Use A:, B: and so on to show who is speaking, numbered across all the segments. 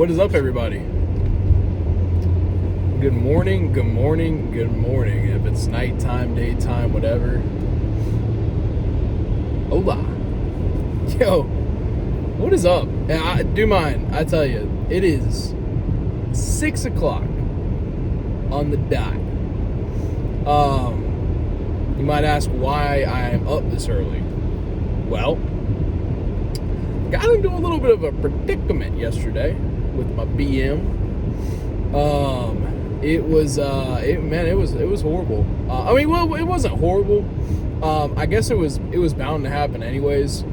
A: What is up, everybody? Good morning, good morning, good morning. If it's nighttime, daytime, whatever. Hola. Yo, what is up? Do mind, I tell you, it is 6 o'clock on the dot. You might ask why I'm up this early. Well, got into a little bit of a predicament yesterday with my BM. It was horrible. It wasn't horrible. I guess it was bound to happen anyways.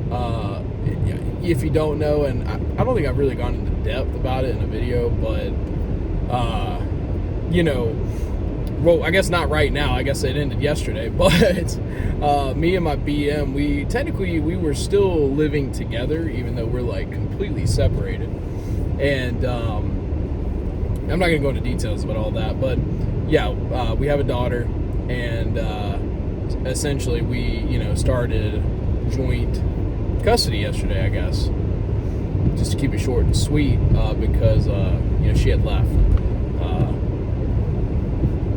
A: If you don't know, and I don't think I've really gone into depth about it in a video, but well, I guess not right now. I guess it ended yesterday, but me and my BM, we were still living together, even though we're like completely separated. And I'm not gonna go into details about all that, but yeah, we have a daughter, and essentially we started joint custody yesterday, I guess, just to keep it short and sweet, because she had left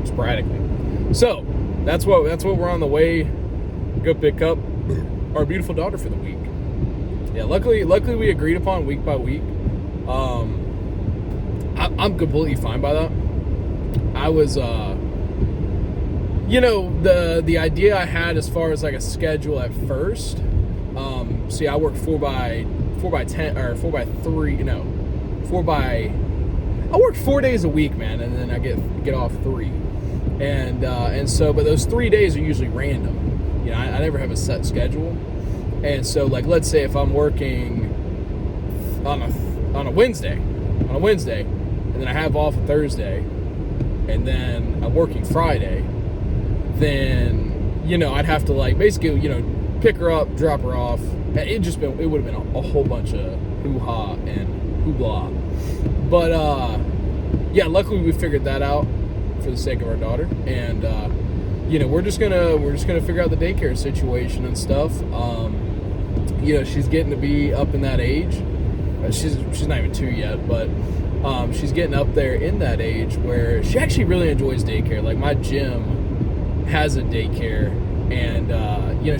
A: sporadically. So that's what we're on the way to go pick up our beautiful daughter for the week. Yeah, luckily we agreed upon week by week. I'm completely fine by that. I was the idea I had as far as like a schedule at first. See, I work 4 by 10 or 4 by 3. I work 4 days a week, man, and then I get off 3. And so, but those 3 days are usually random. I never have a set schedule. And so, like, let's say if I'm working on a Wednesday, and then I have off a Thursday, and then I'm working Friday, then I'd have to like basically pick her up, drop her off. It would have been a whole bunch of hoo-ha and hoopla. But yeah, luckily we figured that out for the sake of our daughter, and we're just gonna figure out the daycare situation and stuff. She's getting to be up in that age. She's not even 2 yet, but she's getting up there in that age where she actually really enjoys daycare. Like, my gym has a daycare, and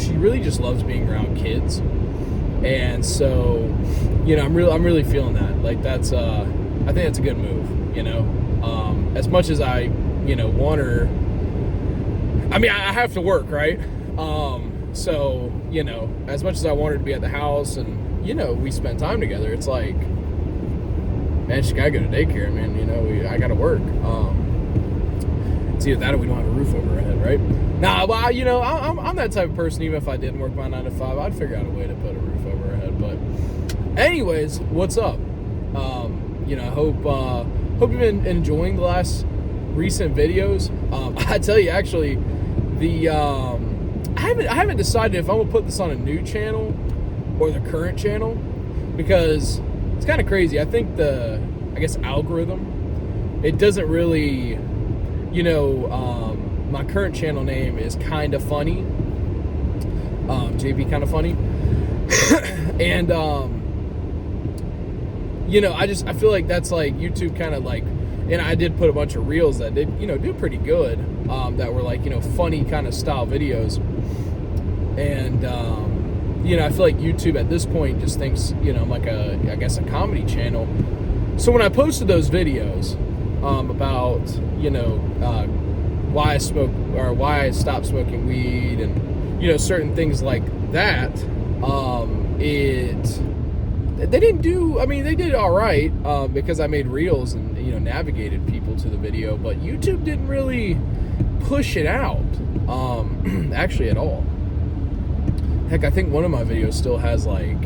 A: she really just loves being around kids. And so, I'm really feeling that. Like, that's I think that's a good move. As much as I want her, I have to work, right? So as much as I want her to be at the house and we spend time together, it's like, man, she gotta go to daycare, man. I gotta work. It's either that or we don't have a roof over our head, right? Nah, well, I'm that type of person. Even if I didn't work my 9 to 5, I'd figure out a way to put a roof over our head. But anyways, what's up? I hope you've been enjoying the last recent videos. I tell you, actually, I haven't decided if I'm gonna put this on a new channel or the current channel, because it's kind of crazy. I think the algorithm, it doesn't really, my current channel name is Kinda Funny, JB Kinda Funny, and I feel like that's like YouTube kind of like, and I did put a bunch of reels that did do pretty good, that were like funny kind of style videos, and I feel like YouTube at this point just thinks I'm like a comedy channel. So when I posted those videos about why I smoke, or why I stopped smoking weed, and certain things like that, they didn't do, they did all right, because I made reels and navigated people to the video, but YouTube didn't really push it out actually at all. Heck, I think one of my videos still has like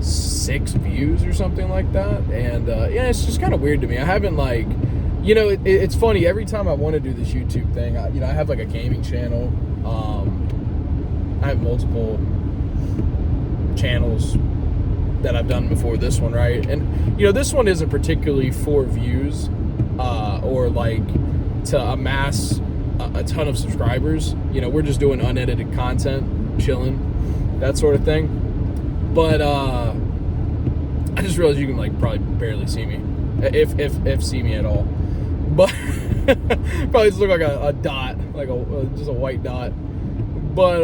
A: 6 views or something like that, and it's just kind of weird to me. I haven't like, it's funny, every time I want to do this YouTube thing, I have like a gaming channel. I have multiple channels that I've done before this one, right? And this one isn't particularly for views or like to amass a ton of subscribers. We're just doing unedited content, chilling, that sort of thing. But I just realized you can like probably barely see me, if see me at all. But probably just look like a dot, like just a white dot. But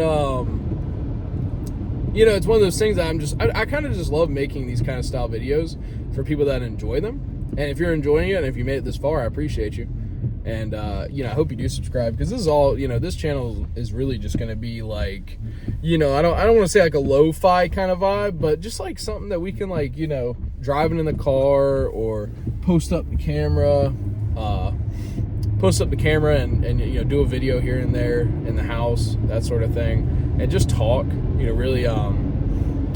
A: it's one of those things that I kind of just love making these kind of style videos for people that enjoy them. And if you're enjoying it, and if you made it this far, I appreciate you. And I hope you do subscribe, because this is all, this channel is really just going to be like, I don't want to say like a lo-fi kind of vibe, but just like something that we can like, driving in the car, or post up the camera and do a video here and there in the house, that sort of thing, and just talk, really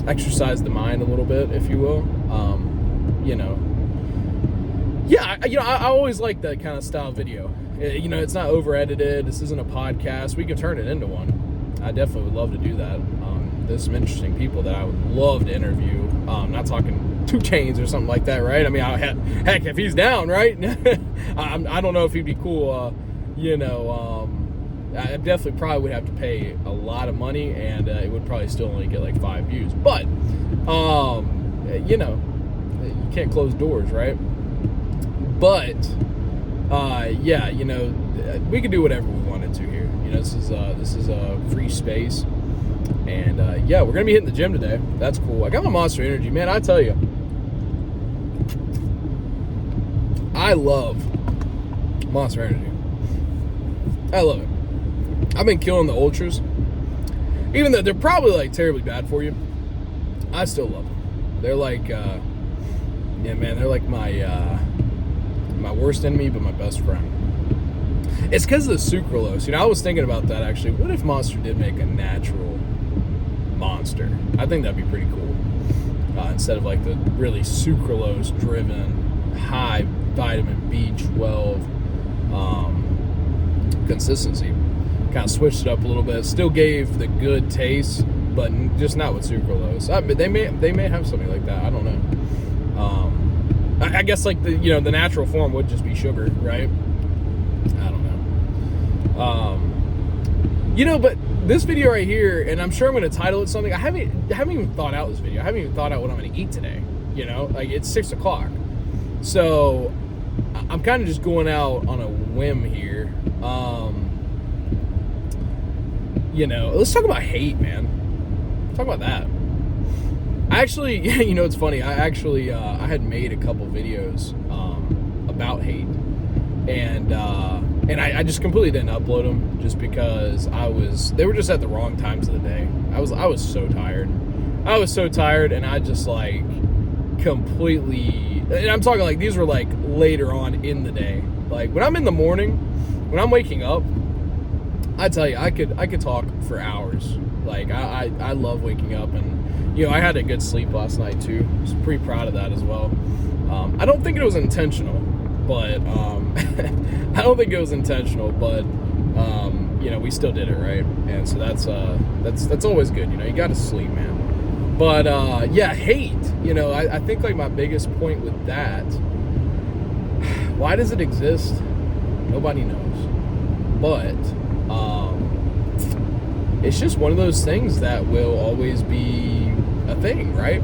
A: exercise the mind a little bit, if you will. I always like that kind of style video. It's not over edited. This isn't a podcast. We can turn it into one. I definitely would love to do that. There's some interesting people that I would love to interview. Not talking 2 Chainz or something like that, right? I mean, heck, if he's down, right? I don't know if he'd be cool. I definitely probably would have to pay a lot of money, and it would probably still only get like 5 views. But, you can't close doors, right? But, we can do whatever we wanted to here. This is a free space. And, we're going to be hitting the gym today. That's cool. I got my Monster Energy. Man, I tell you, I love Monster Energy. I love it. I've been killing the Ultras. Even though they're probably, like, terribly bad for you, I still love them. They're like, they're like my worst enemy, but my best friend. It's because of the sucralose. I was thinking about that, actually. What if Monster did make a natural Monster? I think that'd be pretty cool. Instead of like the really sucralose driven high vitamin B12 consistency. Kind of switched it up a little bit. Still gave the good taste, but just not with sucralose. They may have something like that. I don't know. I guess like the natural form would just be sugar, right? I don't know. But this video right here, and I'm sure I'm going to title it something. I haven't even thought out this video. I haven't even thought out what I'm going to eat today. Like it's 6 o'clock, so I'm kind of just going out on a whim here. Let's talk about hate, man. Talk about that. I actually, it's funny. I actually, I had made a couple videos about hate, and I just completely didn't upload them just because they were just at the wrong times of the day. I was so tired. And I just like completely, and I'm talking like these were like later on in the day. Like when I'm in the morning, when I'm waking up, I tell you, I could talk for hours. Like I love waking up, and I had a good sleep last night too. I was pretty proud of that as well. I don't think it was intentional, but we still did it, right? And so that's always good. You got to sleep, man. But hate. I think like my biggest point with that. Why does it exist? Nobody knows. But it's just one of those things that will always be a thing, right?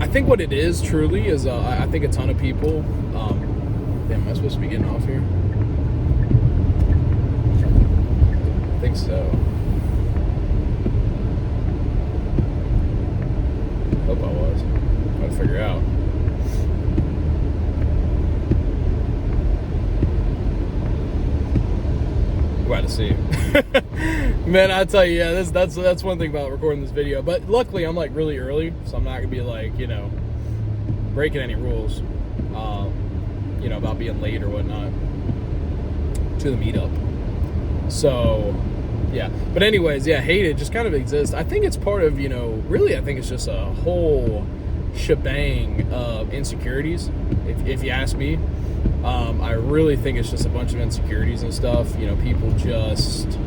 A: I think what it is truly is I think a ton of people. Am I supposed to be getting off here? I think so. Hope I was. I'll figure out. Glad to see you. Man, I tell you, yeah, that's one thing about recording this video. But luckily, I'm like really early, so I'm not gonna be like breaking any rules. About being late or whatnot to the meetup. So, yeah. But anyways, yeah, hate it just kind of exists. I think it's part of really. I think it's just a whole shebang of insecurities. If you ask me. I really think it's just a bunch of insecurities and stuff. People just,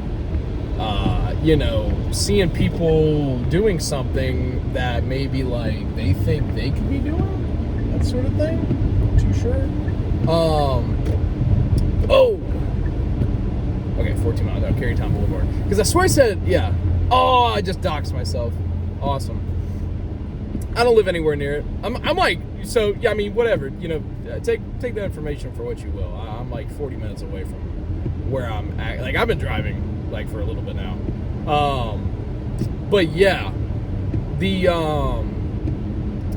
A: seeing people doing something that maybe like they think they could be doing, that sort of thing. Not too sure. Okay, 14 miles out, Carytown Boulevard. Because I swear I said, yeah. Oh, I just doxed myself. Awesome. I don't live anywhere near it. I'm like, so yeah, I mean, whatever, you know, take that information for what you will. I'm like 40 minutes away from where I'm at. Like, I've been driving like for a little bit now. But yeah,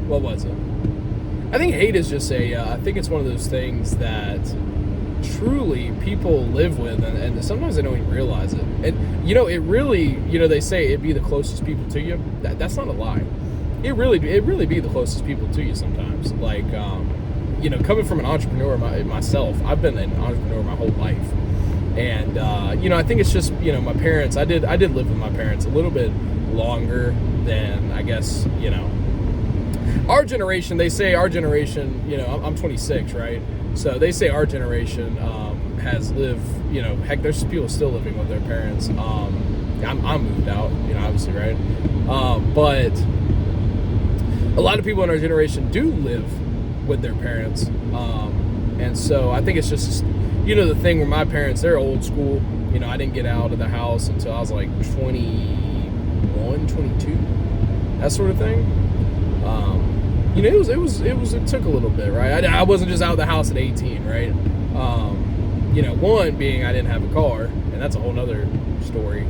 A: what was it? I think hate is just I think it's one of those things that truly people live with, and sometimes they don't even realize it. And, you know, it really, you know, they say it'd be the closest people to you. That's not a lie. It really be the closest people to you sometimes. Like, you know, coming from an entrepreneur myself, I've been an entrepreneur my whole life. And, you know, I think it's just, you know, my parents, I did live with my parents a little bit longer than, I guess, you know, our generation. They say our generation, you know, I'm 26, right? So they say our generation has lived, you know, heck, there's people still living with their parents. I'm moved out, you know, obviously, right? But a lot of people in our generation do live with their parents. And so I think it's just, you know, the thing where my parents, they're old school. You know, I didn't get out of the house until I was like 21, 22, that sort of thing. You know, it took a little bit, right? I wasn't just out of the house at 18, right? You know, one being I didn't have a car, and that's a whole nother story.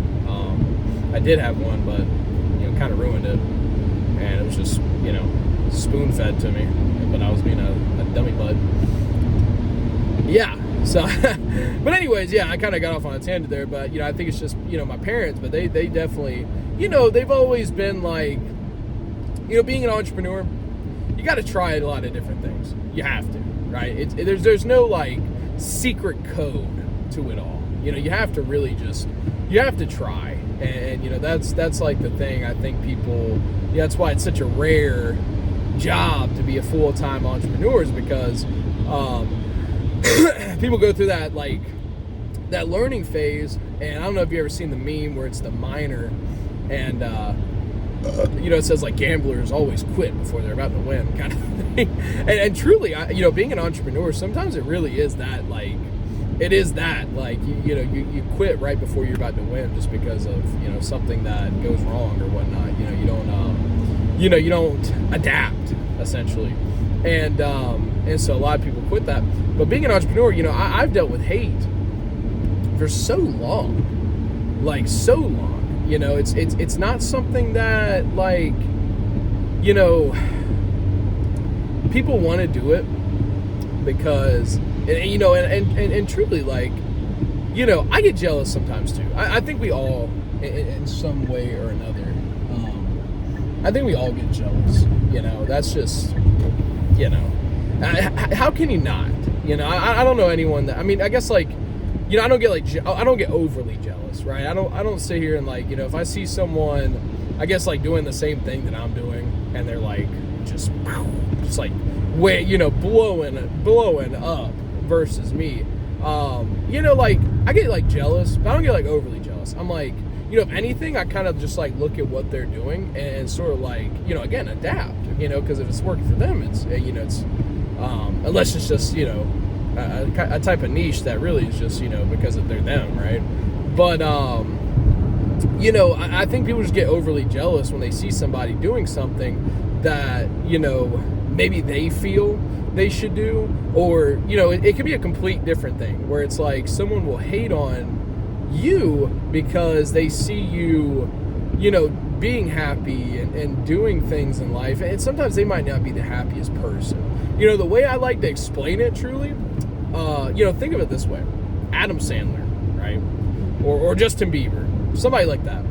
A: I did have one, but, you know, kind of ruined it. And it was just, you know, spoon-fed to me, but I was being a dummy butt. Yeah, so, but anyways, yeah, I kind of got off on a tangent there, but, you know, I think it's just, you know, my parents, but they definitely, you know, they've always been like, you know, being an entrepreneur, you got to try a lot of different things. You have to, right? There's no, like, secret code to it all. You know, you have to really just, you have to try. And you know, that's like the thing. I think people, yeah, that's why it's such a rare job to be a full-time entrepreneur, is because people go through that, like, that learning phase. And I don't know if you've ever seen the meme where it's the miner, and you know, it says like gamblers always quit before they're about to win, kind of thing. And truly, you know, being an entrepreneur, sometimes it really is that, like, it is that, like, you know, you quit right before you're about to win just because of, you know, something that goes wrong or whatnot. You know, you don't adapt, essentially. And so a lot of people quit that. But being an entrepreneur, you know, I've dealt with hate for so long, like, so long. You know, it's not something that, like, you know, people want to do it because, you know, and truly, like, you know, I get jealous sometimes too. I think we all, in some way or another, I think we all get jealous. You know, that's just, you know, how can you not? You know, I don't know anyone that, I mean, I guess, like, you know, I don't get overly jealous, right? I don't sit here and, like, you know, if I see someone, I guess, like, doing the same thing that I'm doing, and they're like just like, way, you know, blowing up versus me, you know, like, I get, like, jealous, but I don't get, like, overly jealous. I'm like, you know, if anything, I kind of just, like, look at what they're doing and sort of, like, you know, again, adapt, you know, because if it's working for them, it's, you know, it's, unless it's just, you know, a type of niche that really is just, you know, because they're them, right? But, you know, I think people just get overly jealous when they see somebody doing something that, you know, maybe they feel they should do, or, you know, it could be a complete different thing where it's like someone will hate on you because they see you, you know, being happy and doing things in life, and sometimes they might not be the happiest person. You know, the way I like to explain it truly, you know, think of it this way: Adam Sandler, right, or Justin Bieber, somebody like that.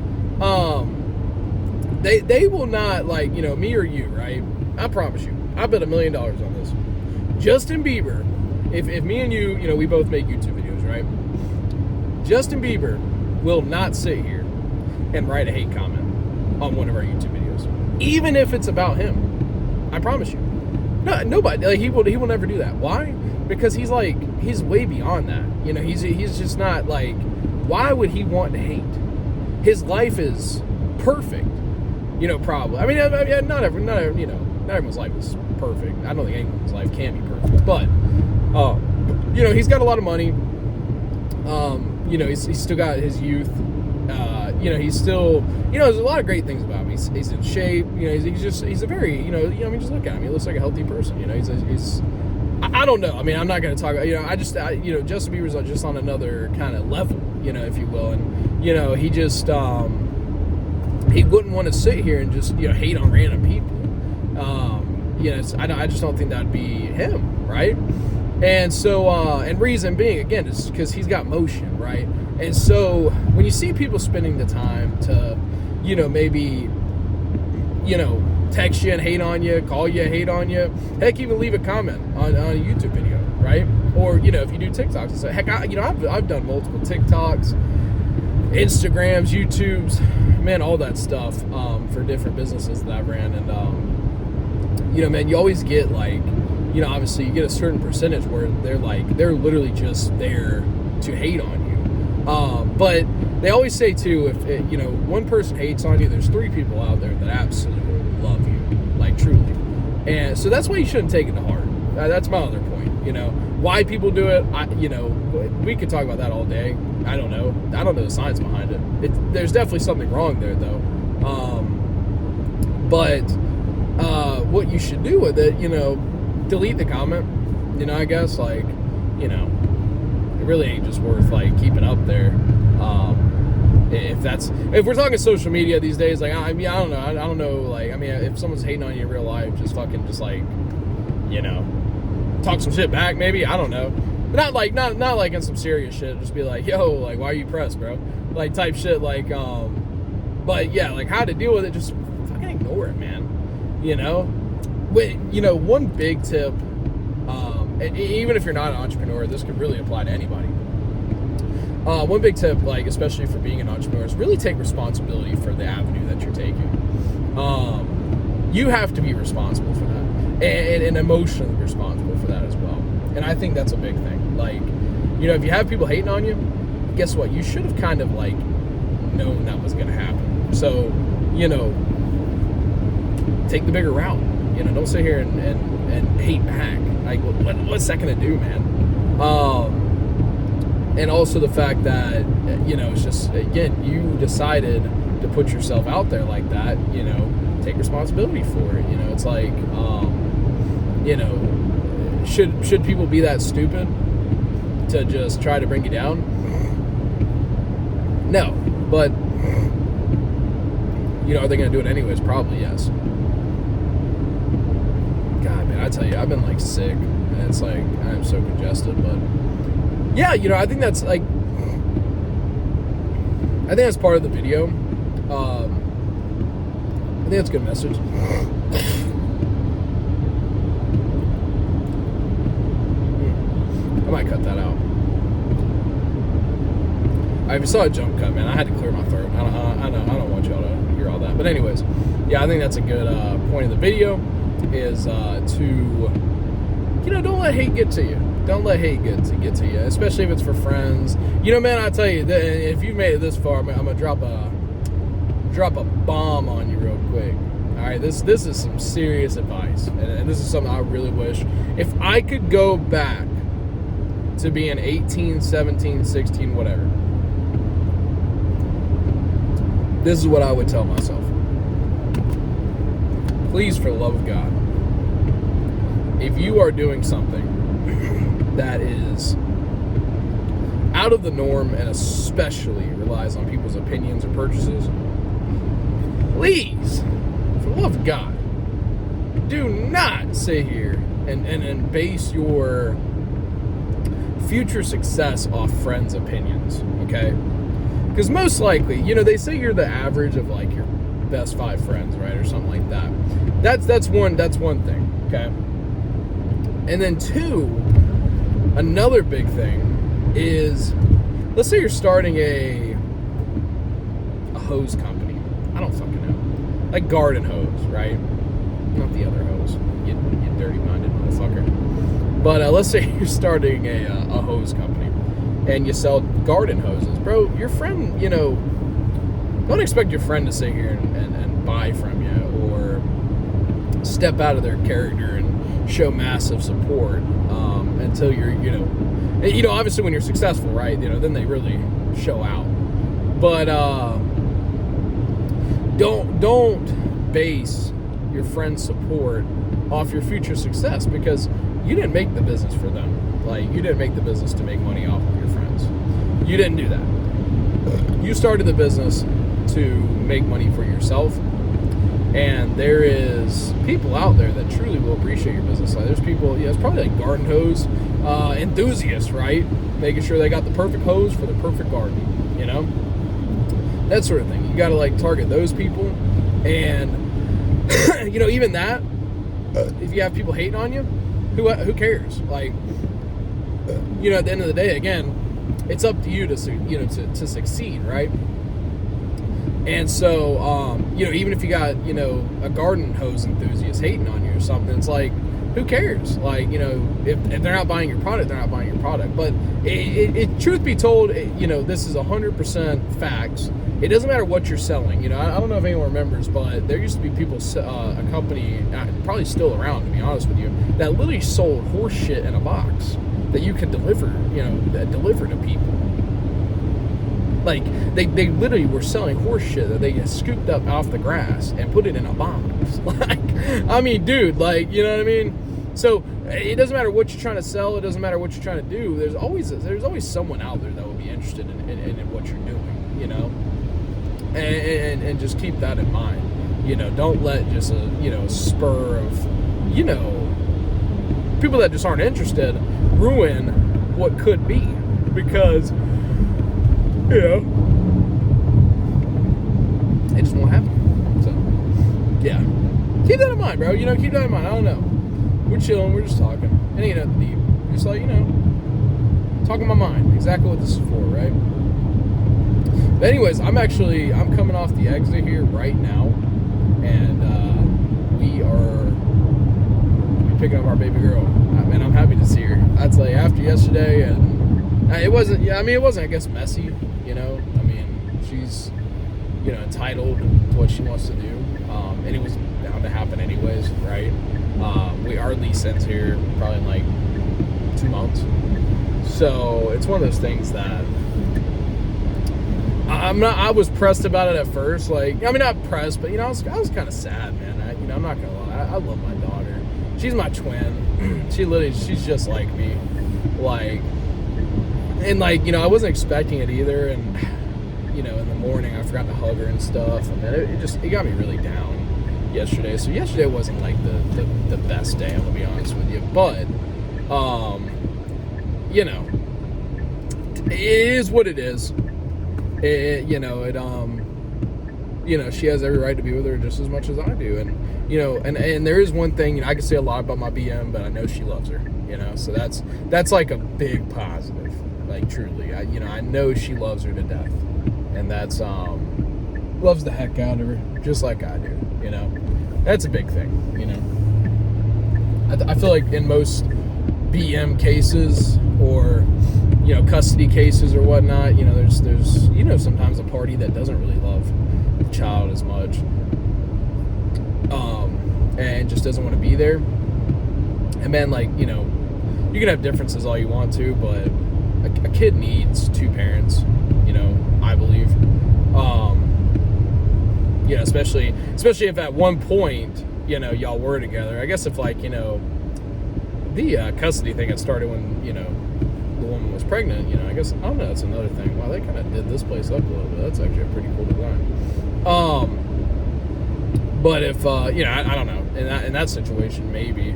A: They will not, like, you know, me or you, right? I promise you, I bet $1 million on this. Justin Bieber, if me and you, you know, we both make YouTube videos, right? Justin Bieber will not sit here and write a hate comment on one of our YouTube videos, even if it's about him. I promise you. No, nobody. Like, he will never do that. Why? Because he's way beyond that. You know, he's just not, like, why would he want to hate? His life is perfect. You know, probably. I mean, not everyone's life is perfect. I don't think anyone's life can be perfect. But, you know, he's got a lot of money. You know, he's still got his youth. he's still, there's a lot of great things about him. He's in shape. He's a very, just look at him. He looks like a healthy person. He's I don't know. I mean, I'm not going to talk about, Justin Bieber's just on another kind of level, if you will. And, he just, he wouldn't want to sit here and just, hate on random people. I just don't think that'd be him, right? And so, and reason being, again, is because he's got motion, right? And so when you see people spending the time to, maybe, text you and hate on you, call you and hate on you, heck, even leave a comment on a YouTube video, right? Or, if you do TikToks, so heck, I've done multiple TikToks, Instagrams, YouTubes, man, all that stuff for different businesses that I've ran. And, man, you always get like, obviously you get a certain percentage where they're literally just there to hate on you. But they always say too, if one person hates on you, there's 3 people out there that absolutely love you, like truly. And so that's why you shouldn't take it to heart. That's my other point. Why people do it, we could talk about that all day. I don't know the science behind it. There's definitely something wrong there though. But what you should do with it, delete the comment. I guess it really ain't just worth like keeping up there. If we're talking social media these days, like I don't know, if someone's hating on you in real life, just talk some shit back, maybe, I don't know. Not like in some serious shit, just be like, yo, like, why are you pressed, bro? Like type shit, like but yeah, like how to deal with it, just fucking ignore it, man. One big tip, even if you're not an entrepreneur, this could really apply to anybody. One big tip, like especially for being an entrepreneur, is really take responsibility for the avenue that you're taking. You have to be responsible for that, and emotionally responsible for that as well. And I think that's a big thing. Like, if you have people hating on you, guess what? You should have kind of like known that was going to happen. So, take the bigger route. Don't sit here and hate back. Like, what's that going to do, man? And also the fact that, it's just, again, you decided to put yourself out there like that, take responsibility for it. It's like, should people be that stupid to just try to bring you down? No. But, are they going to do it anyways? Probably yes. God, man, I tell you, I've been like sick, and it's like, I'm so congested, but yeah, I think that's like, I think that's part of the video. I think that's a good message. I might cut that out. If you saw a jump cut, man, I had to clear my throat. I don't want y'all to hear all that. But anyways, yeah, I think that's a good point of the video, is to, don't let hate get to you. Don't let hate get to you, especially if it's for friends. Man, I tell you, if you've made it this far, I'm gonna drop a bomb on you real quick. All right, this is some serious advice, and this is something I really wish, if I could go back to being 18, 17, 16, whatever, this is what I would tell myself. Please, for the love of God, if you are doing something that is out of the norm and especially relies on people's opinions or purchases, please, for the love of God, do not sit here and base your future success off friends' opinions, okay? Because most likely, they say you're the average of like your best 5 friends, right, or something like that. That's one thing, okay? And then 2, another big thing is, let's say you're starting a hose company. I don't fucking know. Like garden hose, right? Not the other hose. You dirty-minded motherfucker. But let's say you're starting a hose company and you sell garden hoses. Bro, your friend, don't expect your friend to sit here and buy from you or step out of their character and show massive support until you're, obviously when you're successful, right? Then they really show out. But don't base your friend's support off your future success, because you didn't make the business for them. Like, you didn't make the business to make money off of your friends. You didn't do that. You started the business to make money for yourself. And there is people out there that truly will appreciate your business. Like, there's people, it's probably like garden hose enthusiasts, right? Making sure they got the perfect hose for the perfect garden, that sort of thing. You got to like target those people. And even that, if you have people hating on you, who cares? Like, at the end of the day, again, it's up to you to succeed, right? And so, even if you got, a garden hose enthusiast hating on you or something, it's like, who cares? Like, if they're not buying your product, they're not buying your product. But it truth be told, this is 100% facts. It doesn't matter what you're selling. I don't know if anyone remembers, but there used to be people, a company, probably still around, to be honest with you, that literally sold horse shit in a box that you could deliver, deliver to people. Like, they literally were selling horse shit that they just scooped up off the grass and put it in a box. Like, I mean, dude, like, you know what I mean? So it doesn't matter what you're trying to sell. It doesn't matter what you're trying to do. There's always someone out there that will be interested in what you're doing, and just keep that in mind. Don't let just a spur of, people that just aren't interested ruin what could be, because it just won't happen. So, yeah. Keep that in mind, bro. Keep that in mind. I don't know. We're chilling. We're just talking. It ain't nothing deep. Just like, talking my mind. Exactly what this is for, right? But anyways, I'm coming off the exit here right now. And we are picking up our baby girl. Man, I'm happy to see her. I'd say after yesterday, and it wasn't, I guess, messy. She's, entitled to what she wants to do. And it was bound to happen anyways, right? Our lease ends here probably in like 2 months. So it's one of those things that I was pressed about it at first. Like, not pressed, but, I was kind of sad, man. I'm not going to lie. I love my daughter. She's my twin. She's just like me. Like, and like, I wasn't expecting it either. And, in the morning I forgot to hug her and stuff. And then it got me really down yesterday. So yesterday wasn't like the best day, I'm going to be honest with you. But, it is what it is. She has every right to be with her just as much as I do. And, and there is one thing, I can say a lot about my BM, but I know she loves her, so that's like a big positive, like truly, I know she loves her to death, and that's, loves the heck out of her, just like I do, that's a big thing, I feel like in most BM cases or, custody cases or whatnot, there's sometimes a party that doesn't really love the child as much, and just doesn't want to be there. And man, like, you can have differences all you want to, but a kid needs two parents, I believe. Especially if at one point, y'all were together. I guess if like, the custody thing had started when, the woman was pregnant, I guess, I don't know, that's another thing. Wow, they kind of did this place up a little bit. That's actually a pretty cool design. But if, I don't know, in that situation, maybe.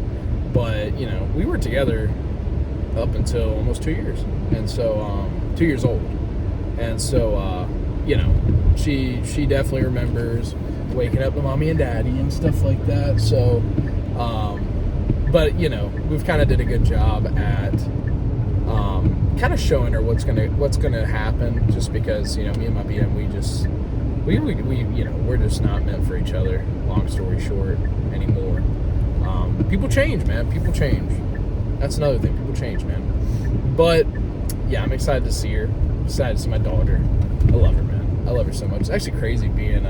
A: But, we were together up until almost 2 years. And so, 2 years old. And so, she definitely remembers waking up to mommy and daddy and stuff like that. So, but, we've kind of did a good job at kind of showing her what's gonna happen, just because, me and my BM, we're just not meant for each other, long story short, anymore. People change, man. People change. That's another thing. People change, man. But, yeah, I'm excited to see her. I'm excited to see my daughter. I love her, man. I love her so much. It's actually crazy being,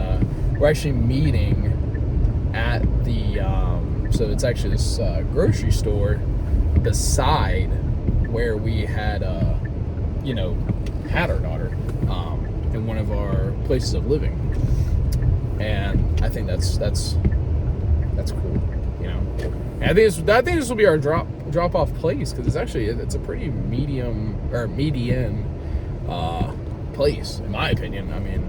A: we're actually meeting at the, so it's actually this grocery store beside where we had, had our daughter, in one of our places of living. And I think that's cool, you know. And I think this will be our drop off place, because it's a pretty median place, in my opinion. I mean,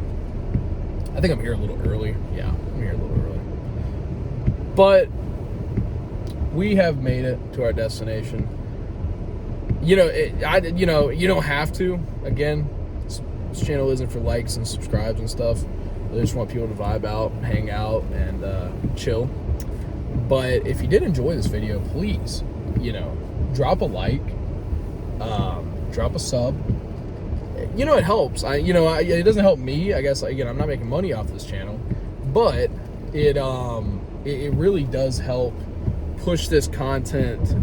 A: I think I'm here a little early. Yeah, I'm here a little early. But we have made it to our destination. You know, you don't have to. Again, this channel isn't for likes and subscribes and stuff. I just want people to vibe out, hang out, and chill. But if you did enjoy this video, please, drop a like, drop a sub. It helps. It doesn't help me. I guess, again, I'm not making money off this channel, but it really does help push this content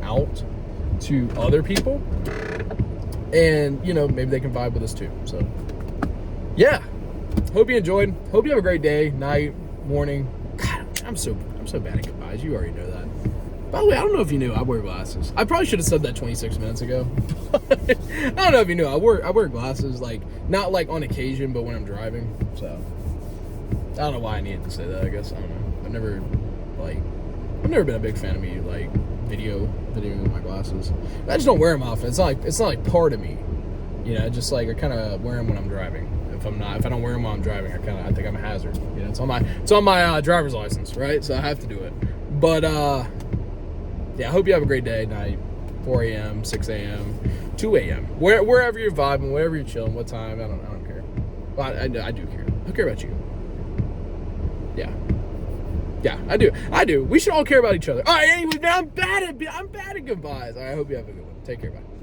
A: out to other people, and maybe they can vibe with us too. So yeah, hope you enjoyed. Hope you have a great day, night, morning. God, I'm so bad at goodbyes. You already know that. By the way, I don't know if you knew I wear glasses. I probably should have said that 26 minutes ago. I don't know if you knew I wear glasses, like not like on occasion, but when I'm driving. So I don't know why I needed to say that. I guess I don't know. I've never been a big fan of me like videoing with my glasses. I just don't wear them often. It's not like part of me. Just like I kind of wear them when I'm driving. If I don't wear them while I'm driving, I think I'm a hazard. It's on my driver's license, right? So I have to do it. But yeah, I hope you have a great day, night, 4 a.m., 6 a.m., 2 a.m., wherever you're vibing, wherever you're chilling, what time, I don't care. Well, I do care. I care about you. Yeah, I do. We should all care about each other. All right, anyway, I'm bad at goodbyes. All right, I hope you have a good one. Take care, bye.